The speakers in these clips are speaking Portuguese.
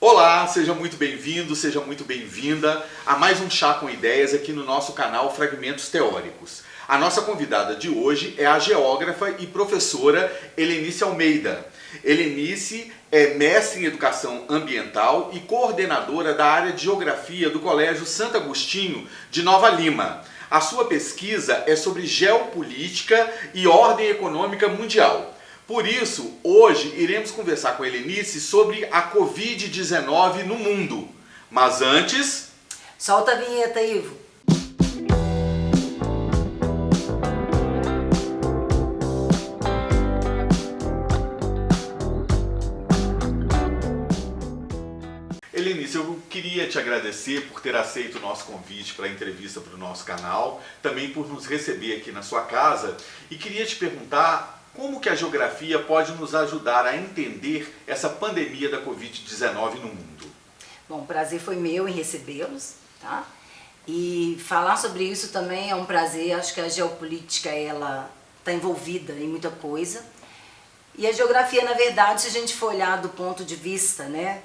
Olá, seja muito bem-vindo, seja muito bem-vinda a mais um Chá com Ideias aqui no nosso canal Fragmentos Teóricos. A nossa convidada de hoje é a geógrafa e professora Helenice Almeida. Helenice é mestre em Educação Ambiental e coordenadora da área de Geografia do Colégio Santo Agostinho de Nova Lima. A sua pesquisa é sobre geopolítica e ordem econômica mundial. Por isso, hoje iremos conversar com a Helenice sobre a Covid-19 no mundo. Mas antes... Solta a vinheta, Ivo. Helenice, eu queria te agradecer por ter aceito o nosso convite para a entrevista para o nosso canal, também por nos receber aqui na sua casa, e queria te perguntar como que a geografia pode nos ajudar a entender essa pandemia da Covid-19 no mundo. Bom, o prazer foi meu em recebê-los, tá? E falar sobre isso também é um prazer. Acho que a geopolítica, ela está envolvida em muita coisa. E a geografia, na verdade, se a gente for olhar do ponto de vista, né,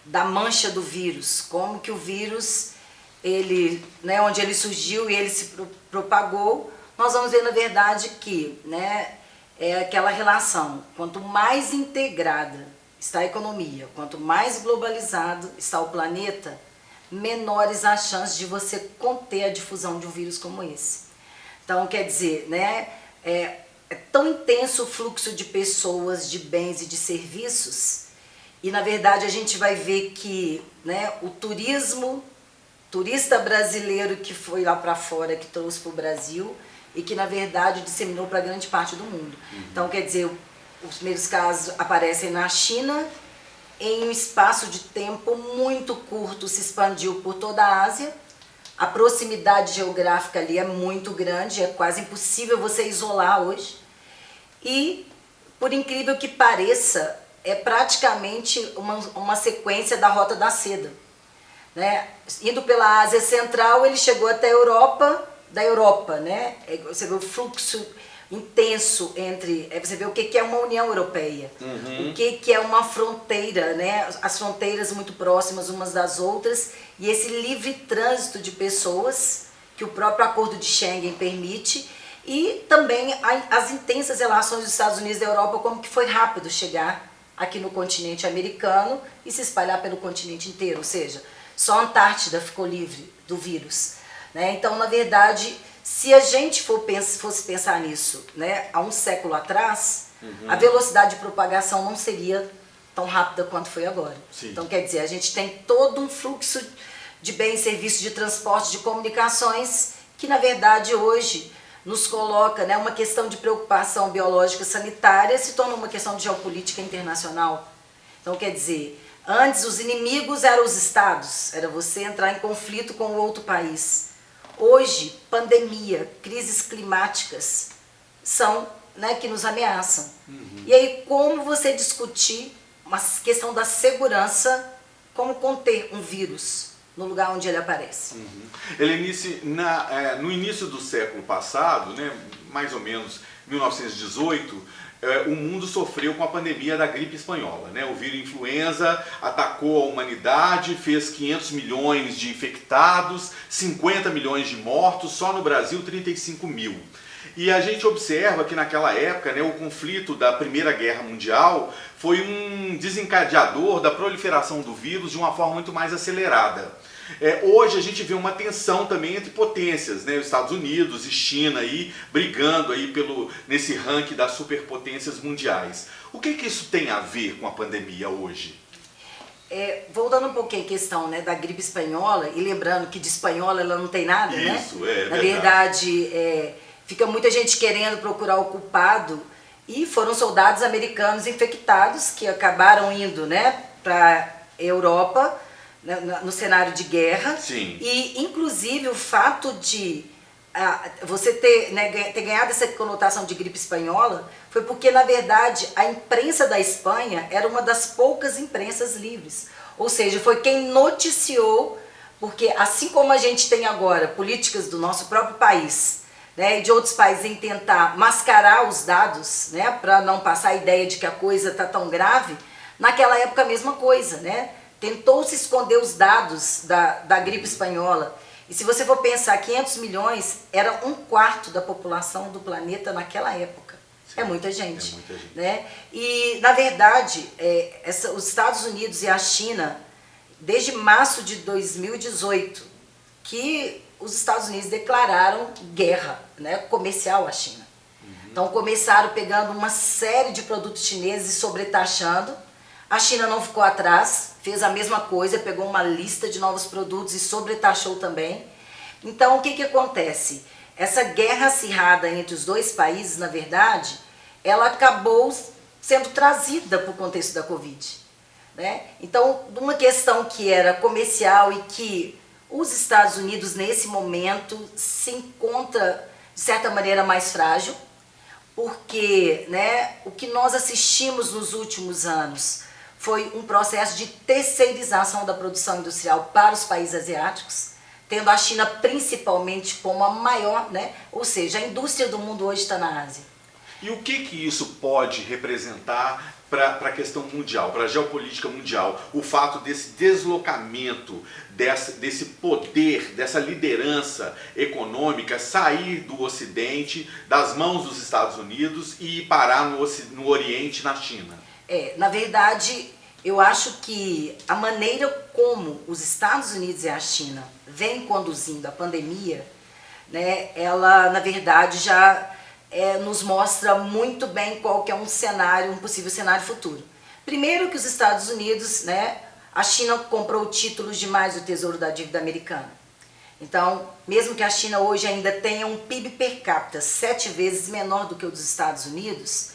da mancha do vírus, como que o vírus, ele, né, onde ele surgiu e ele se propagou, nós vamos ver, na verdade, que, né, é aquela relação, quanto mais integrada está a economia, quanto mais globalizado está o planeta, menores as chances de você conter a difusão de um vírus como esse. Então, quer dizer, né, é tão intenso o fluxo de pessoas, de bens e de serviços, e na verdade a gente vai ver que, né, o turista brasileiro que foi lá para fora, que trouxe para o Brasil, e que, na verdade, disseminou para grande parte do mundo. Então, quer dizer, os primeiros casos aparecem na China, em um espaço de tempo muito curto se expandiu por toda a Ásia, a proximidade geográfica ali é muito grande, é quase impossível você isolar hoje, e, por incrível que pareça, é praticamente uma sequência da Rota da Seda, né? Indo pela Ásia Central, ele chegou até a Europa, da Europa, né? Você vê o fluxo intenso entre... Você vê o que é uma União Europeia, o que é uma fronteira, né? As fronteiras muito próximas umas das outras, e esse livre trânsito de pessoas que o próprio Acordo de Schengen permite, e também as intensas relações dos Estados Unidos e da Europa, como que foi rápido chegar aqui no continente americano e se espalhar pelo continente inteiro, ou seja, só a Antártida ficou livre do vírus. Né? Então, na verdade, se a gente fosse pensar nisso, né, há um século atrás, a velocidade de propagação não seria tão rápida quanto foi agora. Sim. Então, quer dizer, a gente tem todo um fluxo de bens, serviços, de transporte, de comunicações, que, na verdade, hoje nos coloca, né, uma questão de preocupação biológica sanitária, se torna uma questão de geopolítica internacional. Então, quer dizer, antes os inimigos eram os estados, era você entrar em conflito com o outro país. Hoje, pandemia, crises climáticas são, né, que nos ameaçam. E aí, como você discutir uma questão da segurança, como conter um vírus no lugar onde ele aparece? Helenice, no início do século passado, né, mais ou menos 1918, o mundo sofreu com a pandemia da gripe espanhola, né? O vírus influenza atacou a humanidade, fez 500 milhões de infectados, 50 milhões de mortos, só no Brasil 35 mil. E a gente observa que naquela época, né, o conflito da Primeira Guerra Mundial foi um desencadeador da proliferação do vírus de uma forma muito mais acelerada. Hoje a gente vê uma tensão também entre potências, né? Os Estados Unidos e China aí, brigando aí nesse ranking das superpotências mundiais. O que isso tem a ver com a pandemia hoje? Voltando um pouquinho à questão, né, da gripe espanhola, e lembrando que de espanhola ela não tem nada, isso, né? Na verdade, fica muita gente querendo procurar o culpado, e foram soldados americanos infectados que acabaram indo, né, para a Europa, no cenário de guerra. Sim. E inclusive o fato de você ter ganhado essa conotação de gripe espanhola foi porque, na verdade, a imprensa da Espanha era uma das poucas imprensas livres, ou seja, foi quem noticiou, porque assim como a gente tem agora políticas do nosso próprio país, né, e de outros países em tentar mascarar os dados, né, para não passar a ideia de que a coisa está tão grave, naquela época a mesma coisa, né? tentou-se esconder os dados da gripe espanhola. E se você for pensar, 500 milhões era 1/4 da população do planeta naquela época. Sim, é muita gente. Né? E, na verdade, os Estados Unidos e a China, desde março de 2018, que os Estados Unidos declararam guerra, né, comercial à China. Então começaram pegando uma série de produtos chineses e sobretaxando. A China não ficou atrás, fez a mesma coisa, pegou uma lista de novos produtos e sobretaxou também. Então o que acontece? Essa guerra acirrada entre os dois países, na verdade, ela acabou sendo trazida para o contexto da Covid. Né? Então, uma questão que era comercial e que os Estados Unidos, nesse momento, se encontra, de certa maneira, mais frágil, porque, né, o que nós assistimos nos últimos anos foi um processo de terceirização da produção industrial para os países asiáticos, tendo a China principalmente como a maior, né, ou seja, a indústria do mundo hoje está na Ásia. E o que isso pode representar para a questão mundial, para a geopolítica mundial? O fato desse deslocamento, desse poder, dessa liderança econômica sair do Ocidente, das mãos dos Estados Unidos e parar no Oriente, na China? Na verdade, eu acho que a maneira como os Estados Unidos e a China vêm conduzindo a pandemia, né, ela, na verdade, já nos mostra muito bem qual que é um possível cenário futuro. Primeiro que os Estados Unidos, né, a China comprou títulos demais do Tesouro da Dívida Americana. Então, mesmo que a China hoje ainda tenha um PIB per capita 7 vezes menor do que o dos Estados Unidos,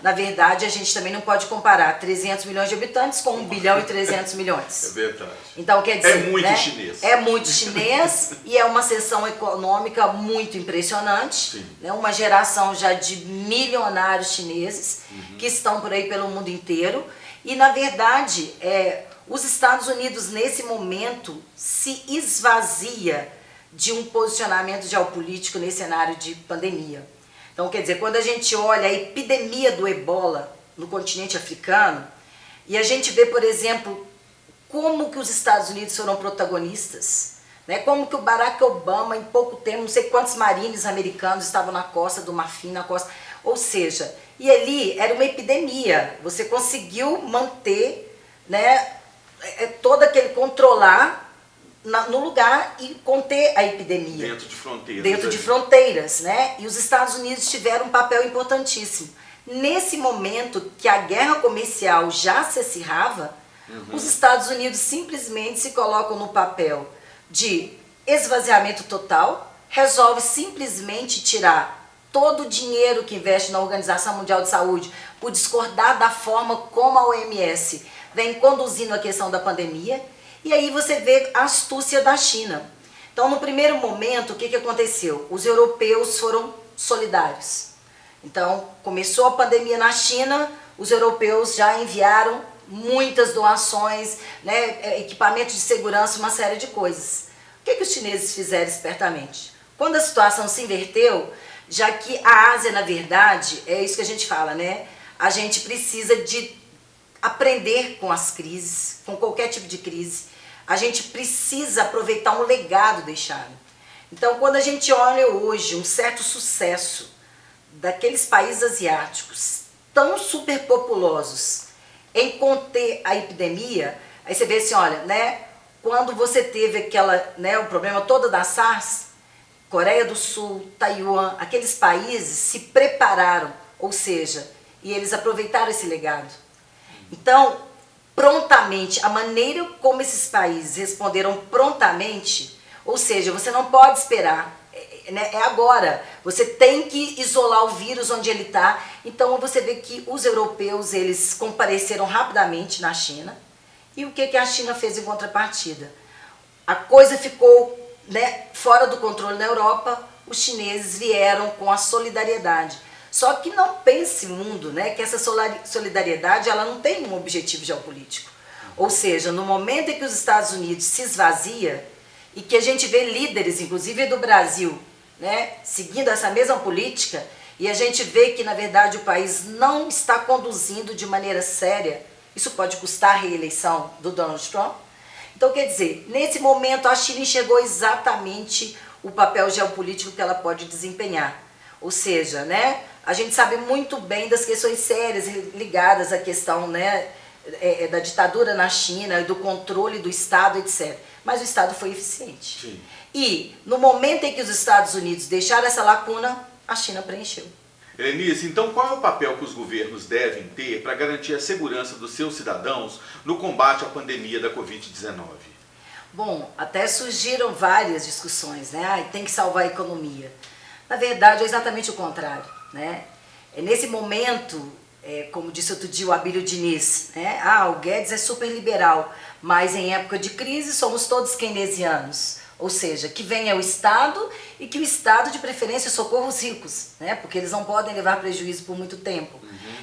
na verdade, a gente também não pode comparar 300 milhões de habitantes com 1 bilhão e 300 milhões. É verdade. Então, quer dizer, é muito chinês. É muito chinês e é uma ascensão econômica muito impressionante. Né? Uma geração já de milionários chineses que estão por aí pelo mundo inteiro. E, na verdade, os Estados Unidos, nesse momento, se esvazia de um posicionamento geopolítico nesse cenário de pandemia. Então, quer dizer, quando a gente olha a epidemia do ebola no continente africano, e a gente vê, por exemplo, como que os Estados Unidos foram protagonistas, né? Como que o Barack Obama, em pouco tempo, não sei quantos marines americanos estavam na costa do Marfim, ou seja, e ali era uma epidemia, você conseguiu manter, né, controlar no lugar e conter a epidemia. Dentro de fronteiras. Dentro de fronteiras, né? E os Estados Unidos tiveram um papel importantíssimo. Nesse momento que a guerra comercial já se acirrava, os Estados Unidos simplesmente se colocam no papel de esvaziamento total, resolve simplesmente tirar todo o dinheiro que investe na Organização Mundial de Saúde por discordar da forma como a OMS vem conduzindo a questão da pandemia. E aí você vê a astúcia da China. Então, no primeiro momento, o que aconteceu? Os europeus foram solidários. Então, começou a pandemia na China, os europeus já enviaram muitas doações, né, equipamentos de segurança, uma série de coisas. O que os chineses fizeram espertamente? Quando a situação se inverteu, já que a Ásia, na verdade, é isso que a gente fala, né? A gente precisa de aprender com as crises, com qualquer tipo de crise. A gente precisa aproveitar um legado deixado. Então, quando a gente olha hoje um certo sucesso daqueles países asiáticos tão superpopulosos em conter a epidemia, aí você vê assim, olha, né, quando você teve o problema todo da SARS, Coreia do Sul, Taiwan, aqueles países se prepararam, ou seja, e eles aproveitaram esse legado. Então, prontamente, a maneira como esses países responderam prontamente, ou seja, você não pode esperar, né, é agora, você tem que isolar o vírus onde ele está. Então você vê que os europeus, eles compareceram rapidamente na China, e o que a China fez em contrapartida? A coisa ficou, né, fora do controle na Europa, os chineses vieram com a solidariedade. Só que não pense, mundo, né, que essa solidariedade ela não tem um objetivo geopolítico. Ou seja, no momento em que os Estados Unidos se esvazia e que a gente vê líderes, inclusive do Brasil, né, seguindo essa mesma política, e a gente vê que, na verdade, o país não está conduzindo de maneira séria Isso pode custar a reeleição do Donald Trump. Então, quer dizer, nesse momento a China enxergou exatamente o papel geopolítico que ela pode desempenhar. Ou seja, né, a gente sabe muito bem das questões sérias ligadas à questão, né, da ditadura na China, do controle do Estado, etc. Mas o Estado foi eficiente. Sim. E no momento em que os Estados Unidos deixaram essa lacuna, a China preencheu. Helenice, então qual é o papel que os governos devem ter para garantir a segurança dos seus cidadãos no combate à pandemia da Covid-19? Bom, até surgiram várias discussões, né? Tem que salvar a economia. Na verdade, é exatamente o contrário, né? Nesse momento, como disse outro dia o Abílio Diniz, né? O Guedes é super liberal, mas em época de crise somos todos keynesianos. Ou seja, que venha o Estado e que o Estado, de preferência, socorra os ricos, né? Porque eles não podem levar prejuízo por muito tempo.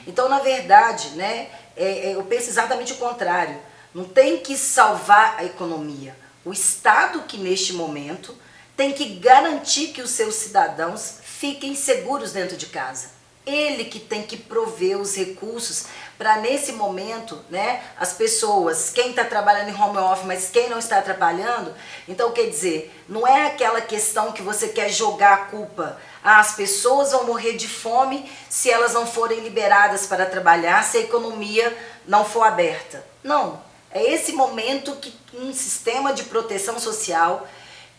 Então, na verdade, né, eu penso exatamente o contrário. Não tem que salvar a economia. O Estado que, neste momento, tem que garantir que os seus cidadãos fiquem seguros dentro de casa. Ele que tem que prover os recursos para, nesse momento, né, as pessoas, quem está trabalhando em home office, mas quem não está trabalhando, então, quer dizer, não é aquela questão que você quer jogar a culpa. As pessoas vão morrer de fome se elas não forem liberadas para trabalhar, se a economia não for aberta. Não, é esse momento que um sistema de proteção social,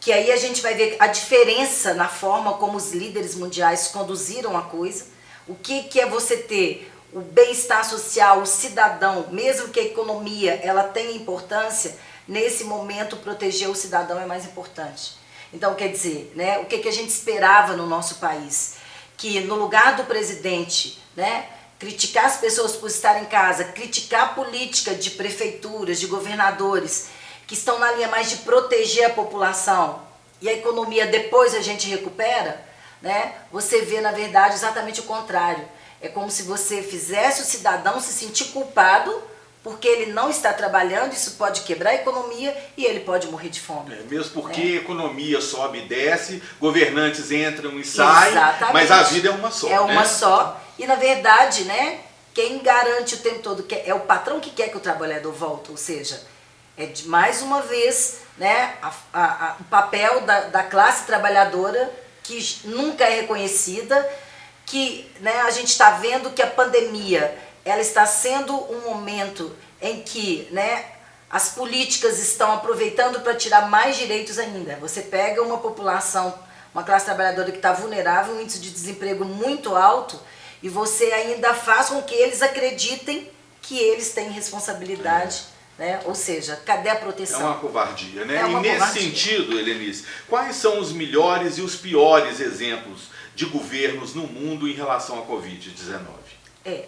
que aí a gente vai ver a diferença na forma como os líderes mundiais conduziram a coisa. O que é você ter o bem-estar social, o cidadão, mesmo que a economia ela tenha importância, nesse momento proteger o cidadão é mais importante. Então, quer dizer, né, o que a gente esperava no nosso país? Que no lugar do presidente, né, criticar as pessoas por estarem em casa, criticar a política de prefeituras, de governadores, que estão na linha mais de proteger a população e a economia depois a gente recupera, né? Você vê, na verdade, exatamente o contrário. É como se você fizesse o cidadão se sentir culpado porque ele não está trabalhando, isso pode quebrar a economia e ele pode morrer de fome. Mesmo porque a economia sobe e desce, governantes entram e saem, exatamente. Mas a vida é uma só. É uma né? só. E, na verdade, né, quem garante o tempo todo é o patrão que quer que o trabalhador volte, ou seja, mais uma vez, né, o papel da classe trabalhadora que nunca é reconhecida, que, né, a gente está vendo que a pandemia ela está sendo um momento em que, né, as políticas estão aproveitando para tirar mais direitos ainda. Você pega uma população, uma classe trabalhadora que está vulnerável, um índice de desemprego muito alto, e você ainda faz com que eles acreditem que eles têm responsabilidade. Né? Ou seja, cadê a proteção? É uma covardia, né? É uma e nesse covardia. sentido, Helenice, quais são os melhores e os piores exemplos de governos no mundo em relação à Covid-19?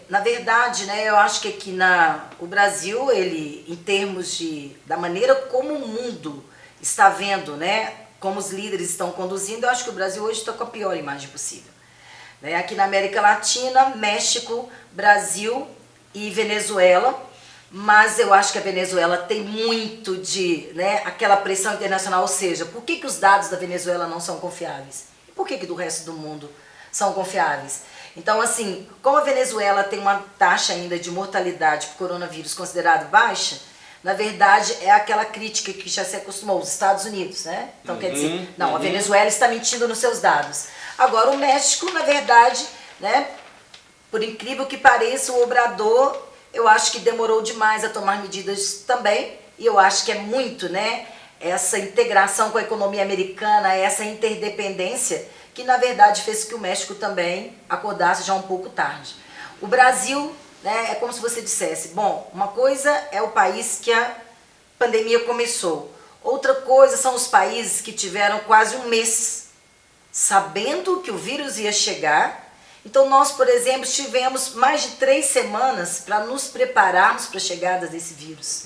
Na verdade, né, eu acho que aqui o Brasil, ele, em termos da maneira como o mundo está vendo, né, como os líderes estão conduzindo, eu acho que o Brasil hoje está com a pior imagem possível. Né? Aqui na América Latina, México, Brasil e Venezuela. Mas eu acho que a Venezuela tem muito de, né, aquela pressão internacional, ou seja, por que os dados da Venezuela não são confiáveis? E por que do resto do mundo são confiáveis? Então, assim, como a Venezuela tem uma taxa ainda de mortalidade por coronavírus considerada baixa, na verdade é aquela crítica que já se acostumou, os Estados Unidos, né? Então, quer dizer, não, a Venezuela está mentindo nos seus dados. Agora, o México, na verdade, né, por incrível que pareça, o Obrador, eu acho que demorou demais a tomar medidas também, e eu acho que é muito, né, essa integração com a economia americana, essa interdependência, que na verdade fez que o México também acordasse já um pouco tarde. O Brasil, né, é como se você dissesse, bom, uma coisa é o país que a pandemia começou, outra coisa são os países que tiveram quase um mês sabendo que o vírus ia chegar. Então nós, por exemplo, tivemos mais de 3 semanas para nos prepararmos para a chegada desse vírus.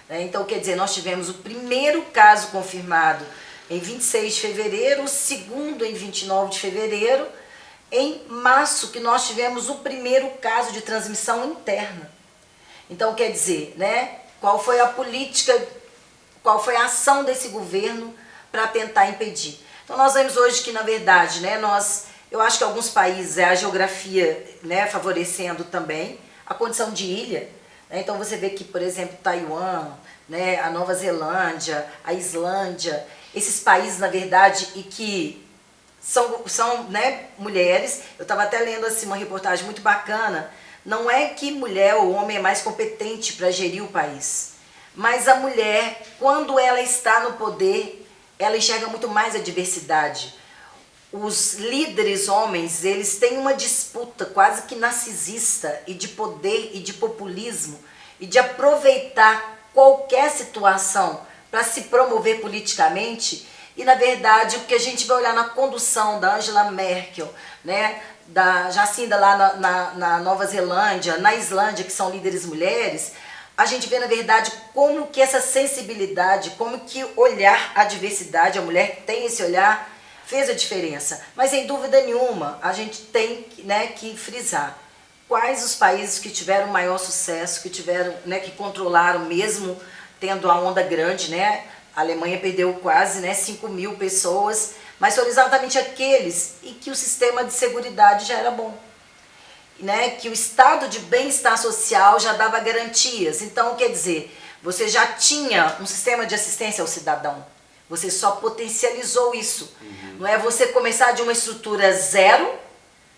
Então, quer dizer, nós tivemos o primeiro caso confirmado em 26 de fevereiro, o segundo em 29 de fevereiro, em março que nós tivemos o primeiro caso de transmissão interna. Então, quer dizer, né, qual foi a política, qual foi a ação desse governo para tentar impedir. Então nós vemos hoje que, na verdade, né, eu acho que alguns países, a geografia, né, favorecendo também, a condição de ilha, né? Então você vê que, por exemplo, Taiwan, né, a Nova Zelândia, a Islândia, esses países, na verdade, e que são né, mulheres. Eu estava até lendo assim, uma reportagem muito bacana. Não é que mulher ou homem é mais competente para gerir o país, mas a mulher, quando ela está no poder, ela enxerga muito mais a diversidade. Os líderes homens, eles têm uma disputa quase que narcisista e de poder e de populismo e de aproveitar qualquer situação para se promover politicamente. E, na verdade, o que a gente vai olhar na condução da Angela Merkel, né, da Jacinda lá na Nova Zelândia, na Islândia, que são líderes mulheres, a gente vê, na verdade, como que essa sensibilidade, como que olhar a diversidade, a mulher tem esse olhar, fez a diferença. Mas, sem dúvida nenhuma, a gente tem, né, que frisar quais os países que tiveram maior sucesso, que tiveram, né, que controlaram mesmo tendo a onda grande, né? A Alemanha perdeu quase, né, 5 mil pessoas, mas foram exatamente aqueles em que o sistema de seguridade já era bom, né? Que o estado de bem-estar social já dava garantias. Então, quer dizer, você já tinha um sistema de assistência ao cidadão, você só potencializou isso. Não é você começar de uma estrutura zero,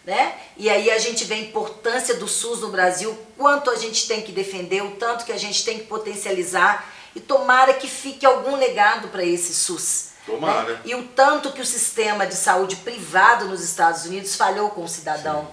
né? E aí a gente vê a importância do SUS no Brasil, quanto a gente tem que defender, o tanto que a gente tem que potencializar, e tomara que fique algum legado para esse SUS. Tomara. Né? E o tanto que o sistema de saúde privado nos Estados Unidos falhou com o cidadão. Sim.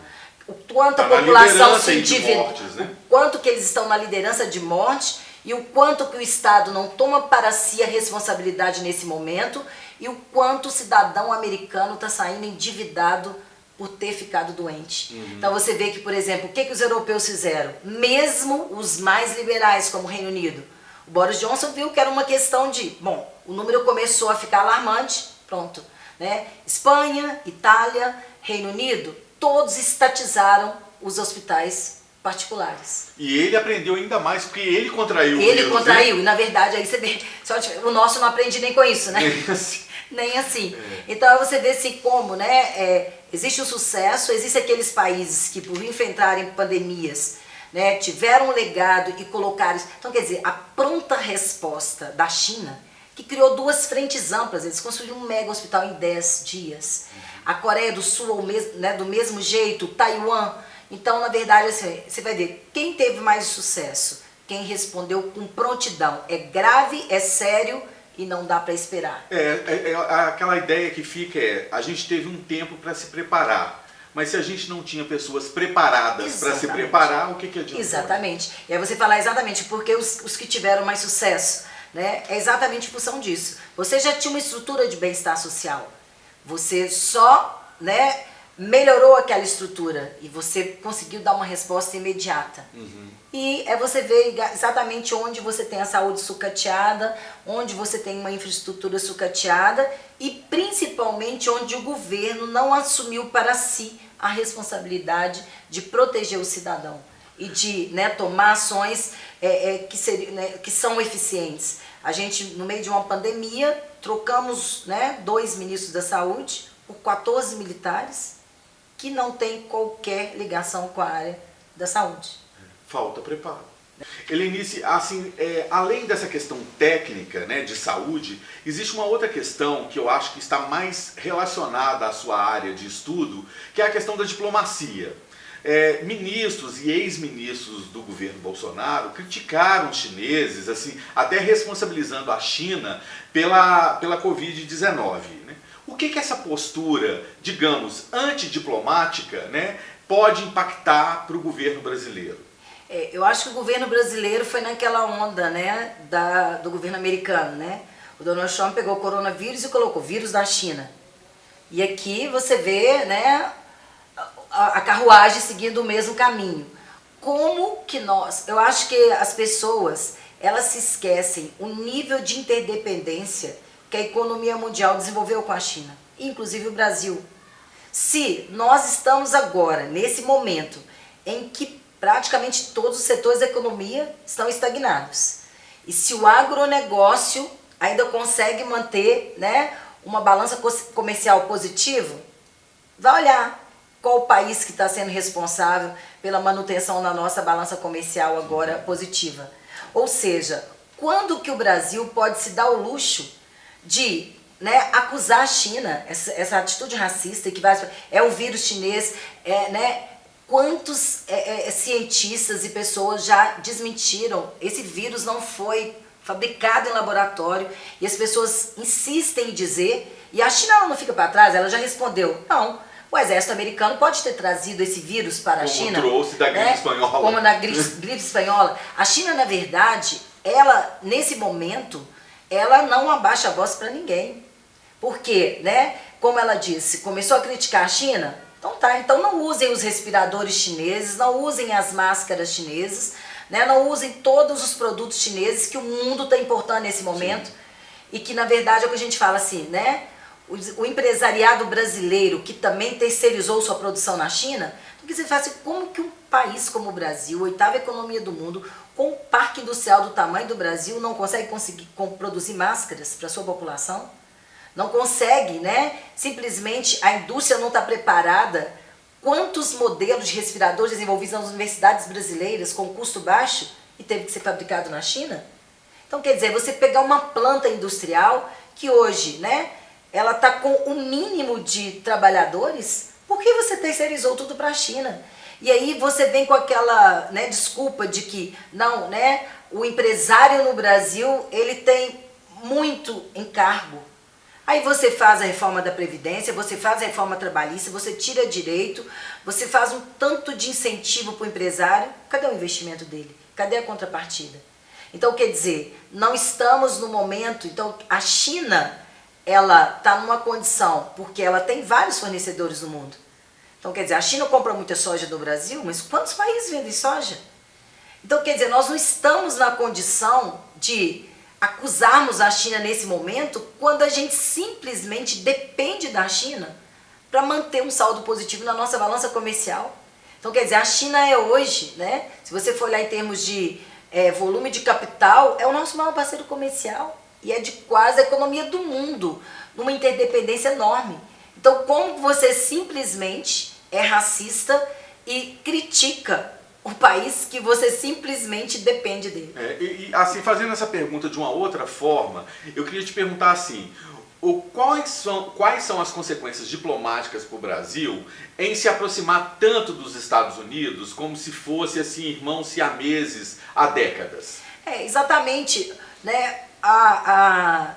O quanto a população se endividou, né? O quanto que eles estão na liderança de morte e o quanto que o Estado não toma para si a responsabilidade nesse momento e o quanto o cidadão americano está saindo endividado por ter ficado doente. Então você vê que, por exemplo, o que os europeus fizeram? Mesmo os mais liberais, como o Reino Unido, o Boris Johnson viu que era uma questão de, bom, o número começou a ficar alarmante, pronto, né? Espanha, Itália, Reino Unido, todos estatizaram os hospitais particulares. E ele aprendeu ainda mais, porque ele contraiu o vírus, contraiu, né? E na verdade, aí você vê, o nosso não aprende nem com isso, né? Nem assim. Nem assim. Então você vê assim como, né, existe o sucesso, existem aqueles países que por enfrentarem pandemias, né, tiveram um legado e colocaram isso. Então, quer dizer, a pronta resposta da China, que criou 2 frentes amplas, eles construíram um mega hospital em 10 dias. A Coreia do Sul, né, do mesmo jeito, Taiwan. Então, na verdade, assim, você vai ver, quem teve mais sucesso? Quem respondeu com prontidão. É grave, é sério e não dá para esperar. Aquela ideia que fica a gente teve um tempo para se preparar. Mas se a gente não tinha pessoas preparadas para se preparar, o que adianta? Exatamente. E aí você falar exatamente porque os que tiveram mais sucesso, né, é exatamente em função disso. Você já tinha uma estrutura de bem-estar social. Você só, né, melhorou aquela estrutura e você conseguiu dar uma resposta imediata. E você vê exatamente onde você tem a saúde sucateada, onde você tem uma infraestrutura sucateada e principalmente onde o governo não assumiu para si a responsabilidade de proteger o cidadão e de, né, tomar ações que são eficientes. A gente, no meio de uma pandemia, trocamos, né, 2 ministros da saúde por 14 militares que não têm qualquer ligação com a área da saúde. Falta preparo. Helenice, assim, além dessa questão técnica, né, de saúde, existe uma outra questão que eu acho que está mais relacionada à sua área de estudo, que é a questão da diplomacia. Ministros e ex-ministros do governo Bolsonaro criticaram os chineses, assim, até responsabilizando a China pela Covid-19. Né? O que essa postura, digamos, antidiplomática, né, pode impactar para o governo brasileiro? Eu acho que o governo brasileiro foi naquela onda, né, do governo americano, né? O Donald Trump pegou o coronavírus e colocou vírus da China. E aqui você vê, né, a carruagem seguindo o mesmo caminho. Como que eu acho que as pessoas, elas se esquecem o nível de interdependência que a economia mundial desenvolveu com a China, inclusive o Brasil. Se nós estamos agora, nesse momento, em que praticamente todos os setores da economia estão estagnados. E se o agronegócio ainda consegue manter, né, uma balança comercial positiva, vai olhar qual o país que está sendo responsável pela manutenção da nossa balança comercial agora positiva. Ou seja, quando que o Brasil pode se dar o luxo de, né, acusar a China, essa atitude racista, que é o vírus chinês, né? Quantos cientistas e pessoas já desmentiram? Esse vírus não foi fabricado em laboratório e as pessoas insistem em dizer, e a China ela não fica para trás, ela já respondeu, não, o exército americano pode ter trazido esse vírus para a China. Como trouxe da gripe espanhola. Como na gripe espanhola. A China, na verdade, ela, nesse momento, ela não abaixa a voz para ninguém. Porque, né, como ela disse, começou a criticar a China, então tá, então não usem os respiradores chineses, não usem as máscaras chinesas, né, não usem todos os produtos chineses que o mundo está importando nesse momento. Sim. E que, na verdade, é o que a gente fala assim, né? O empresariado brasileiro que também terceirizou sua produção na China, então, quer dizer, assim, como que um país como o Brasil, oitava economia do mundo, com um parque industrial do tamanho do Brasil, não consegue produzir máscaras para a sua população? Não consegue, né? Simplesmente a indústria não está preparada. Quantos modelos de respiradores desenvolvidos nas universidades brasileiras com custo baixo e teve que ser fabricado na China? Então, quer dizer, você pegar uma planta industrial que hoje, né, ela está com o mínimo de trabalhadores, por que você terceirizou tudo para a China? E aí você vem com aquela, né, desculpa de que, não, né, o empresário no Brasil, ele tem muito encargo. Aí você faz a reforma da Previdência, você faz a reforma trabalhista, você tira direito, você faz um tanto de incentivo para o empresário. Cadê o investimento dele? Cadê a contrapartida? Então, quer dizer, não estamos no momento... Então, a China, ela está numa condição, porque ela tem vários fornecedores no mundo. Então, quer dizer, a China compra muita soja do Brasil, mas quantos países vendem soja? Então, quer dizer, nós não estamos na condição de acusarmos a China nesse momento quando a gente simplesmente depende da China para manter um saldo positivo na nossa balança comercial. Então, quer dizer, a China é hoje, né, se você for olhar em termos de volume de capital, é o nosso maior parceiro comercial e é de quase a economia do mundo, numa interdependência enorme. Então, como você simplesmente é racista e critica o país que você simplesmente depende dele? E assim, fazendo essa pergunta de uma outra forma, eu queria te perguntar assim, quais são as consequências diplomáticas para o Brasil em se aproximar tanto dos Estados Unidos como se fosse assim, irmãos siameses há décadas? Exatamente, né? A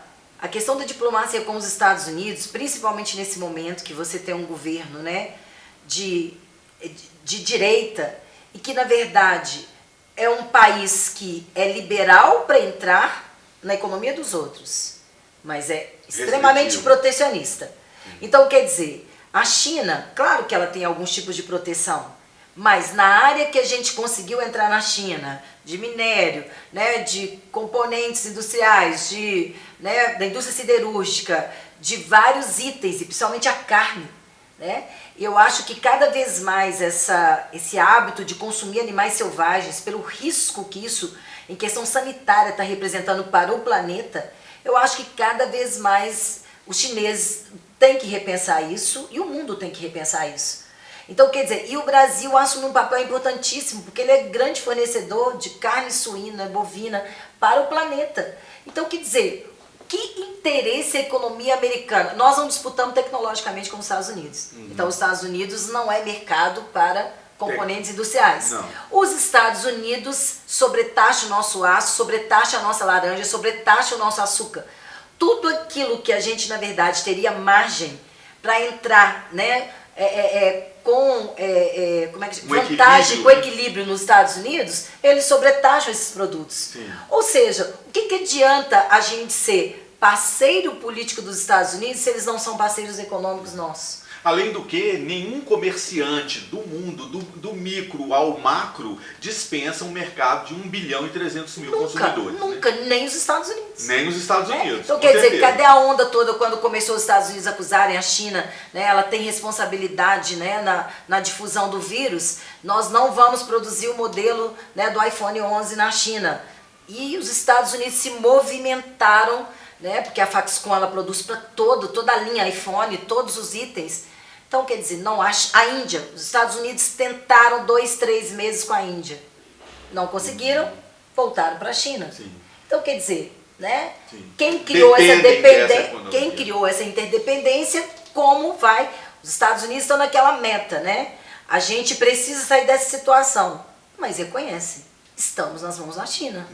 questão da diplomacia com os Estados Unidos, principalmente nesse momento que você tem um governo, né, de direita, e que, na verdade, é um país que é liberal para entrar na economia dos outros, mas é extremamente protecionista. Então, quer dizer, a China, claro que ela tem alguns tipos de proteção, mas na área que a gente conseguiu entrar na China, de minério, né, de componentes industriais, né, da indústria siderúrgica, de vários itens, e principalmente a carne, né? Eu acho que cada vez mais esse hábito de consumir animais selvagens, pelo risco que isso, em questão sanitária, está representando para o planeta, eu acho que cada vez mais os chineses têm que repensar isso e o mundo tem que repensar isso. Então, quer dizer, e o Brasil assume um papel importantíssimo, porque ele é grande fornecedor de carne suína, bovina, para o planeta. Então, quer dizer, que interesse a economia americana? Nós não disputamos tecnologicamente com os Estados Unidos. Então, os Estados Unidos não é mercado para componentes industriais. Não. Os Estados Unidos sobretaxam o nosso aço, sobretaxam a nossa laranja, sobretaxam o nosso açúcar. Tudo aquilo que a gente, na verdade, teria margem para entrar, né, vantagem, com equilíbrio nos Estados Unidos, eles sobretaxam esses produtos. Sim. Ou seja, o que adianta a gente ser parceiro político dos Estados Unidos se eles não são parceiros econômicos nossos? Além do que, nenhum comerciante do mundo, do micro ao macro, dispensa um mercado de 1 bilhão e 300 mil consumidores. Nunca, né? Nem os Estados Unidos. Nem os Estados Unidos. Então, quer dizer, cadê a onda toda quando começou os Estados Unidos a acusarem a China, né? Ela tem responsabilidade, né, na difusão do vírus. Nós não vamos produzir o modelo, né, do iPhone 11 na China. E os Estados Unidos se movimentaram, né, porque a Foxconn ela produz para toda a linha iPhone, todos os itens, Então, quer dizer, não a Índia, os Estados Unidos tentaram 2, 3 meses com a Índia. Não conseguiram, voltaram para a China. Sim. Então, quer dizer, né? Sim. Quem criou Dependem quem criou essa interdependência, como vai? Os Estados Unidos estão naquela meta, né? A gente precisa sair dessa situação, mas reconhece, estamos nas mãos da China,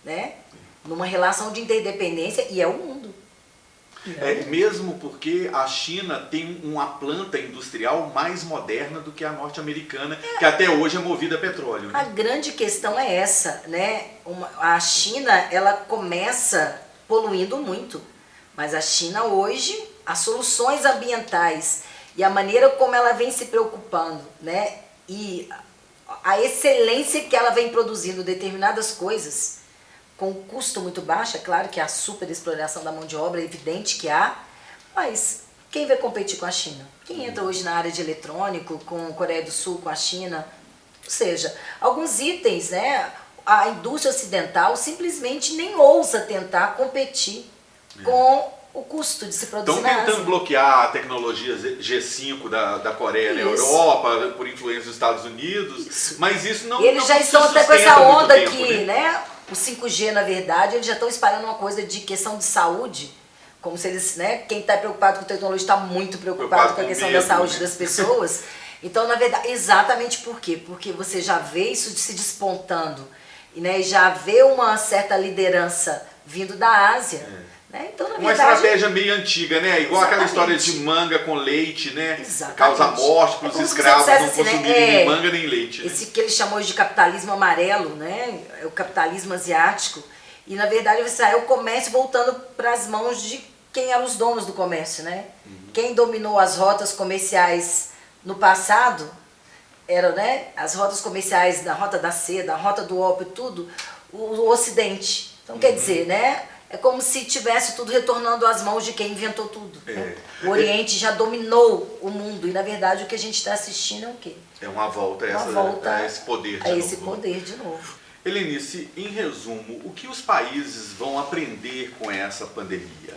né? Numa relação de interdependência, e é o mundo. Mesmo porque a China tem uma planta industrial mais moderna do que a norte-americana, que até hoje é movida a petróleo. A Né? grande questão é essa, né? A China, ela começa poluindo muito, mas a China hoje, as soluções ambientais e a maneira como ela vem se preocupando, né? E a excelência que ela vem produzindo determinadas coisas, com custo muito baixo, é claro que há superexploração da mão de obra, é evidente que há, mas quem vai competir com a China? Quem entra hoje na área de eletrônico, com a Coreia do Sul, com a China? Ou seja, alguns itens, né, a indústria ocidental simplesmente nem ousa tentar competir com o custo de se produzir na Ásia. Estão tentando bloquear a tecnologia G5 da Coreia na Europa, por influência dos Estados Unidos, mas isso não. E eles não já se estão até com sustenta essa muito onda tempo, aqui, né? O 5G, na verdade, eles já estão espalhando uma coisa de questão de saúde, como se eles, né? Quem está preocupado com tecnologia está muito preocupado com a questão da saúde das pessoas. Então, na verdade, exatamente por quê? Porque você já vê isso se despontando, né? E já vê uma certa liderança vindo da Ásia. Né? Então, na uma verdade, estratégia meio antiga, né? Igual aquela história de manga com leite, né? Causa morte para os escravos não assim, consumirem né? nem manga nem leite. Esse que ele chamou de capitalismo amarelo, né? É o capitalismo asiático. E, na verdade, é o comércio voltando para as mãos de quem eram os donos do comércio, né? Quem dominou as rotas comerciais no passado eram, né, as rotas comerciais da rota da seda, a rota do ópio, tudo, o Ocidente. Então, quer dizer, né? É como se tivesse tudo retornando às mãos de quem inventou tudo. Né? O Oriente já dominou o mundo e, na verdade, o que a gente está assistindo é o quê? É uma volta a esse poder de novo. Esse poder de novo. Helenice, em resumo, o que os países vão aprender com essa pandemia?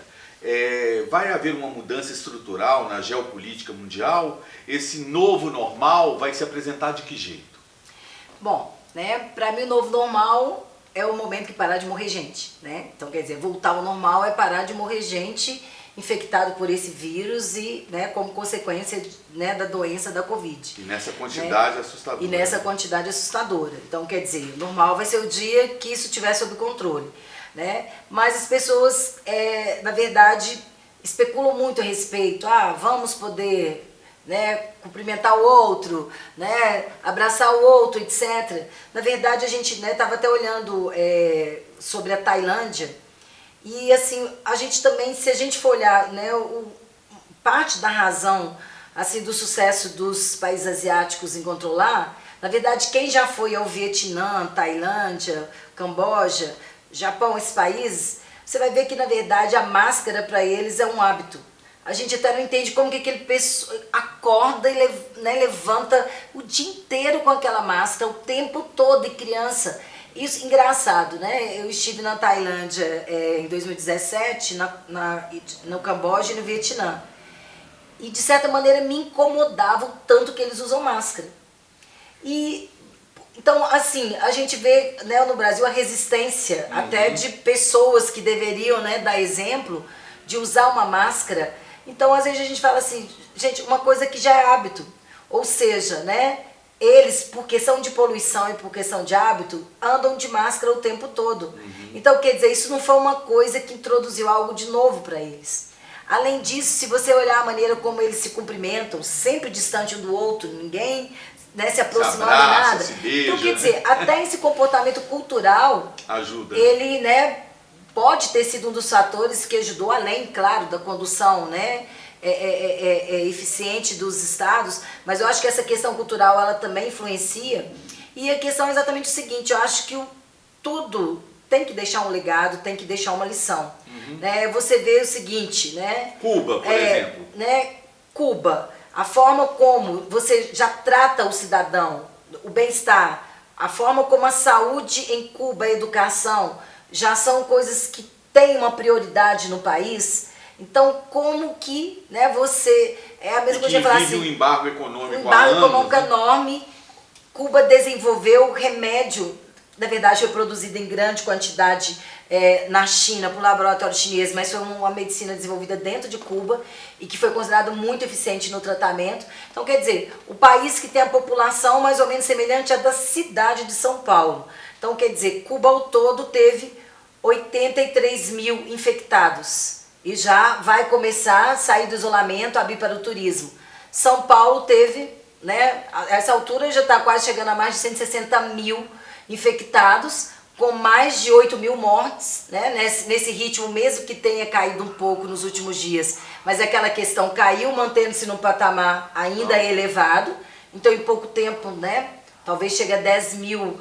Vai haver uma mudança estrutural na geopolítica mundial? Esse novo normal vai se apresentar de que jeito? Bom, né, para mim o novo normal é o momento que parar de morrer gente, né? Então, quer dizer, voltar ao normal é parar de morrer gente infectado por esse vírus e, né, como consequência, né, da doença da Covid. E nessa quantidade, né, assustadora. E nessa quantidade assustadora. Então, quer dizer, normal vai ser o dia que isso estiver sob controle, né? Mas as pessoas, na verdade, especulam muito a respeito. Vamos poder, né, cumprimentar o outro, né, abraçar o outro, etc. Na verdade, a gente estava, né, até olhando sobre a Tailândia, e assim, a gente também, se a gente for olhar, né, parte da razão assim, do sucesso dos países asiáticos em controlar, na verdade, quem já foi ao Vietnã, Tailândia, Camboja, Japão, esses países, você vai ver que, na verdade, a máscara para eles é um hábito. A gente até não entende como que aquele pessoa acorda e, né, levanta o dia inteiro com aquela máscara, o tempo todo, e criança. Isso, engraçado, né? Eu estive na Tailândia em 2017, no Camboja e no Vietnã. E, de certa maneira, me incomodava o tanto que eles usam máscara. Então, assim, a gente vê, né, no Brasil a resistência até de pessoas que deveriam, né, dar exemplo de usar uma máscara. Então, às vezes a gente fala assim, gente, uma coisa que já é hábito. Ou seja, né, eles, por questão de poluição e por questão de hábito, andam de máscara o tempo todo. Então, quer dizer, isso não foi uma coisa que introduziu algo de novo para eles. Além disso, se você olhar a maneira como eles se cumprimentam, sempre distante um do outro, ninguém, né, se aproximando de nada. Se beija, então, quer dizer, até esse comportamento cultural, ajuda. Ele, né, pode ter sido um dos fatores que ajudou, além, claro, da condução, né, eficiente dos estados, mas eu acho que essa questão cultural, ela também influencia. E a questão é exatamente o seguinte, eu acho que tudo tem que deixar um legado, tem que deixar uma lição. Né? Você vê o seguinte, né? Cuba, por exemplo. Né? Cuba, a forma como você já trata o cidadão, o bem-estar, a forma como a saúde em Cuba, a educação, já são coisas que têm uma prioridade no país. Então, como que, né, você... É a mesma coisa de falar assim... um embargo econômico um embargo econômico enorme. Cuba desenvolveu remédio, na verdade foi produzido em grande quantidade na China, por um laboratório chinês, mas foi uma medicina desenvolvida dentro de Cuba e que foi considerado muito eficiente no tratamento. Então, quer dizer, o país que tem a população mais ou menos semelhante à da cidade de São Paulo. Então, quer dizer, Cuba ao todo teve 83 mil infectados e já vai começar a sair do isolamento, abrir para o turismo. São Paulo teve, né, a essa altura já está quase chegando a mais de 160 mil infectados, com mais de 8 mil mortes, né, nesse ritmo, mesmo que tenha caído um pouco nos últimos dias. Mas aquela questão caiu, mantendo-se num patamar ainda elevado. Então, em pouco tempo, né, talvez chegue a 10 mil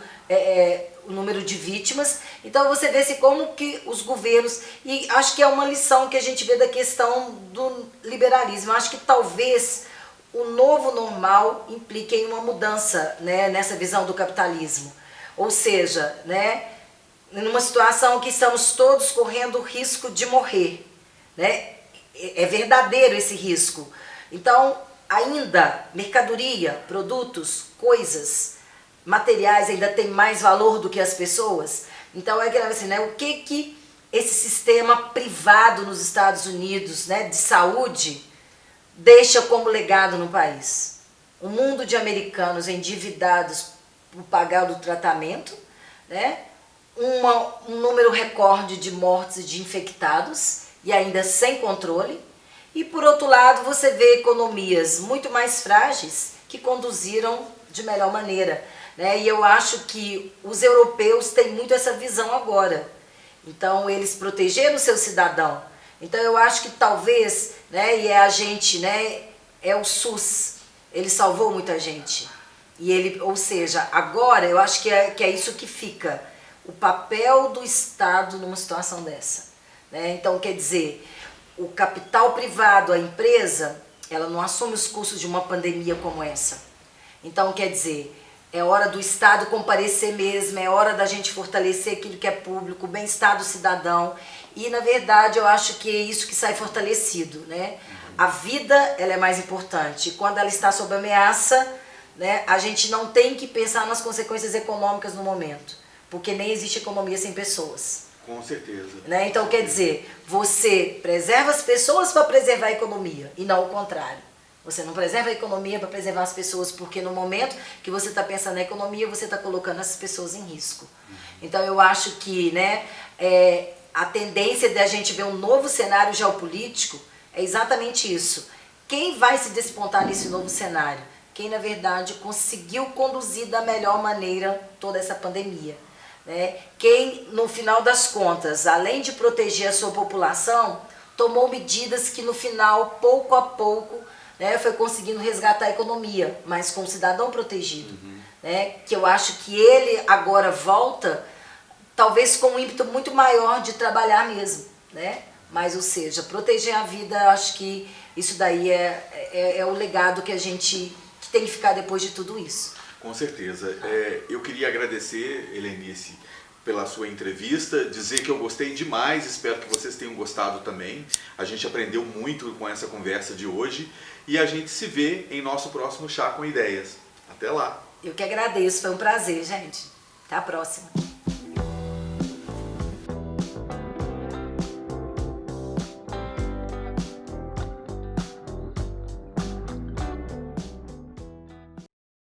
o número de vítimas. Então, você vê-se como que os governos... E acho que é uma lição que a gente vê da questão do liberalismo. Acho que talvez o novo normal implique em uma mudança, né, nessa visão do capitalismo. Ou seja, né, numa situação que estamos todos correndo o risco de morrer, né? É verdadeiro esse risco. Então, ainda mercadoria, produtos, coisas, materiais ainda tem mais valor do que as pessoas. Então, é assim, né, o que esse sistema privado nos Estados Unidos, né, de saúde deixa como legado no país? Um mundo de americanos endividados por pagar o tratamento, né? Um número recorde de mortes e de infectados, e ainda sem controle. E, por outro lado, você vê economias muito mais frágeis que conduziram de melhor maneira, né? E eu acho que os europeus têm muito essa visão agora. Então, eles protegeram o seu cidadão. Então, eu acho que talvez, né, e a gente, né, é o SUS, ele salvou muita gente. E ele, ou seja, agora eu acho que é isso que fica, o papel do Estado numa situação dessa, né? Então, quer dizer, o capital privado, a empresa, ela não assume os custos de uma pandemia como essa. Então, quer dizer, é hora do Estado comparecer mesmo, é hora da gente fortalecer aquilo que é público, o bem-estar do cidadão. E, na verdade, eu acho que é isso que sai fortalecido, né? A vida, ela é mais importante. Quando ela está sob ameaça, né, a gente não tem que pensar nas consequências econômicas no momento, porque nem existe economia sem pessoas. Com certeza. Né? Então, quer dizer, você preserva as pessoas para preservar a economia, e não o contrário. Você não preserva a economia para preservar as pessoas, porque no momento que você está pensando na economia, você está colocando essas pessoas em risco. Então, eu acho que, né, a tendência de a gente ver um novo cenário geopolítico é exatamente isso. Quem vai se despontar nesse novo cenário? Quem, na verdade, conseguiu conduzir da melhor maneira toda essa pandemia, né? Quem, no final das contas, além de proteger a sua população, tomou medidas que, no final, pouco a pouco, né, foi conseguindo resgatar a economia, mas com o cidadão protegido. Né? Que eu acho que ele agora volta, talvez com um ímpeto muito maior de trabalhar mesmo, né? Mas, ou seja, proteger a vida, acho que isso daí é o legado que a gente... tem que ficar depois de tudo isso. Com certeza. Eu queria agradecer, Helenice, pela sua entrevista, dizer que eu gostei demais, espero que vocês tenham gostado também. A gente aprendeu muito com essa conversa de hoje e a gente se vê em nosso próximo Chá com Ideias. Até lá! Eu que agradeço, foi um prazer, gente. Até a próxima.